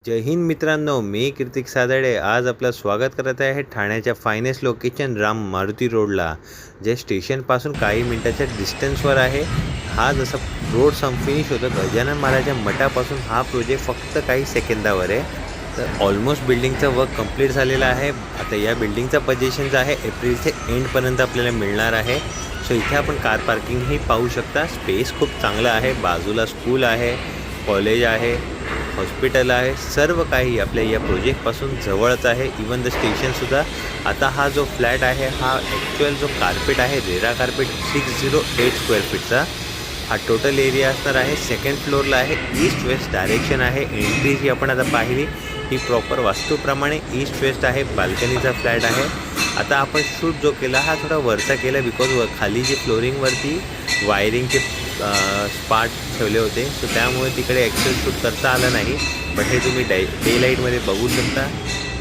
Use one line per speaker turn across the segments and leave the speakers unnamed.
जय हिंद मित्रांनो, मी कीर्तिक सादडे आज आपलं स्वागत करत आहे ठाण्याच्या फायनेस्ट लोकेशन राम मारुती रोडला, जे स्टेशनपासून काही मिनिटाच्या डिस्टन्सवर आहे। हा जसा रोड फिनिश होतो गजानन महाराजांच्या मठापासून हा प्रोजेक्ट फक्त काही सेकंदावर आहे। तर ऑलमोस्ट बिल्डिंगचं वर्क कंप्लीट झालेलं आहे। आता या बिल्डिंगचा पोझिशन जो आहे एप्रिलचे एंडपर्यंत आपल्याला मिळणार आहे। सो इथे आपण कार पार्किंगही पाहू शकता। स्पेस खूप चांगला आहे, बाजूला स्कूल आहे, कॉलेज आहे, हॉस्पिटल आहे, सर्व काही आपल्या या प्रोजेक्टपासून जवळच आहे। इवन द स्टेशनसुद्धा। आता हा जो फ्लॅट आहे हा ॲक्च्युअल जो कार्पेट आहे रेरा कार्पेट 608 स्क्वेअर फीटचा हा टोटल एरिया असणार आहे। सेकंड फ्लोअरला आहे, ईस्ट वेस्ट डायरेक्शन आहे। एंट्री जी आपण आता पाहिली ही प्रॉपर वास्तूप्रमाणे ईस्ट वेस्ट आहे, बाल्कनीचा फ्लॅट आहे। आता आपण शूट जो केला हा थोडा वरचा केला बिकॉज खाली जी फ्लोरिंगवरती वायरिंगचे स्पार्ट ठेवले होते, सो त्यामुळे तिकडे ॲक्च्युअल शूट करता आलं नाही। बट हे तुम्ही डे लाईटमध्ये बघू शकता।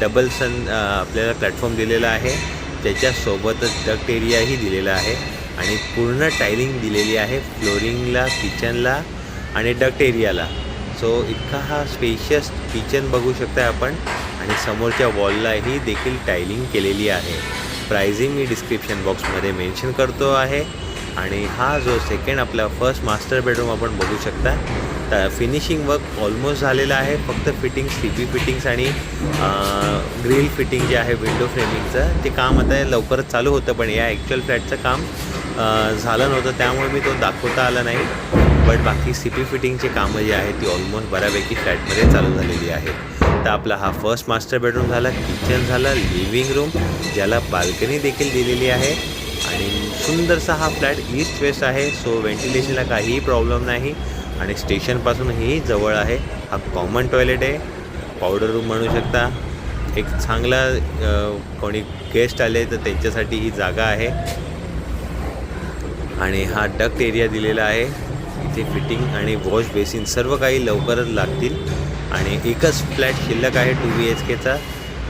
डबल सन आपल्याला प्लॅटफॉर्म दिलेला आहे, त्याच्यासोबतच डक्ट एरियाही दिलेला आहे आणि पूर्ण टायलिंग दिलेली आहे फ्लोरिंगला, किचनला आणि डक्ट एरियाला। सो इतका हा स्पेशियस किचन बघू शकता आपण आणि समोरच्या वॉललाही देखील टायलिंग केलेली आहे। प्राइसिंग मी डिस्क्रिप्शन बॉक्समध्ये मेन्शन करतो आहे। आणि हा जो सेकंड आपला फर्स्ट मास्टर बेडरूम आपण बघू शकता। तर फिनिशिंग वर्क ऑलमोस्ट झालेला आहे, फक्त फिटिंग सीपी फिटिंग्स आणि ग्रिल फिटिंग जे आहे विंडो फ्रेमिंगचं ते काम आता लवकरच चालू होतं, पण या ॲक्च्युअल फ्लॅटचं काम झालं नव्हतं त्यामुळे मी तो दाखवता आला नाही। बट बाकी सीपी फिटिंगचे कामं जी आहेत ती ऑलमोस्ट बऱ्यापैकी फ्लॅटमध्ये चालू झालेली आहे। तर आपला हा फर्स्ट मास्टर बेडरूम झाला, किचन झाला, लिव्हिंग रूम ज्याला बाल्कनी देखील दिलेली आहे आणि सुंदरसा हा फ्लॅट ईस्ट वेस्ट आहे। सो व्हेंटिलेशनला काहीही प्रॉब्लेम नाही आणि स्टेशनपासूनही जवळ आहे। हा कॉमन टॉयलेट आहे, पावडर रूम म्हणू शकता। एक चांगला कोणी गेस्ट आले तर त्यांच्यासाठी ही जागा आहे आणि हा डक्ट एरिया दिलेला आहे। इथे फिटिंग आणि वॉश बेसिन सर्व काही लवकरच लागतील आणि एकच फ्लॅट शिल्लक आहे 2 BHKचा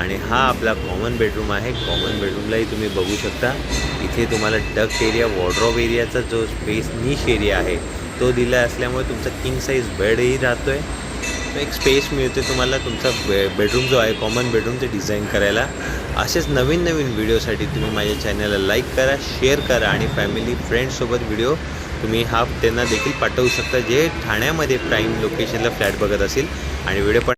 आणि हा आपला कॉमन बेडरूम आहे। कॉमन बेडरूमलाही तुम्ही बघू शकता, इथे तुम्हाला डक्ट एरिया, वॉर्डरोब एरियाचा जो स्पेस निश एरिया आहे तो दिला असल्यामुळे तुमचा किंग साईज बेडही राहतो आहे। तो एक स्पेस मिळते तुम्हाला तुमचा बेडरूम जो आहे कॉमन बेडरूम ते डिझाईन करायला। असेच नवीन नवीन व्हिडिओसाठी तुम्ही माझ्या चॅनलला लाईक करा, शेअर करा आणि फॅमिली फ्रेंड्ससोबत व्हिडिओ तुम्ही त्यांना देखील पाठवू शकता जे ठाण्यामध्ये प्राईम लोकेशनला फ्लॅट बघत असेल आणि व्हिडिओ पण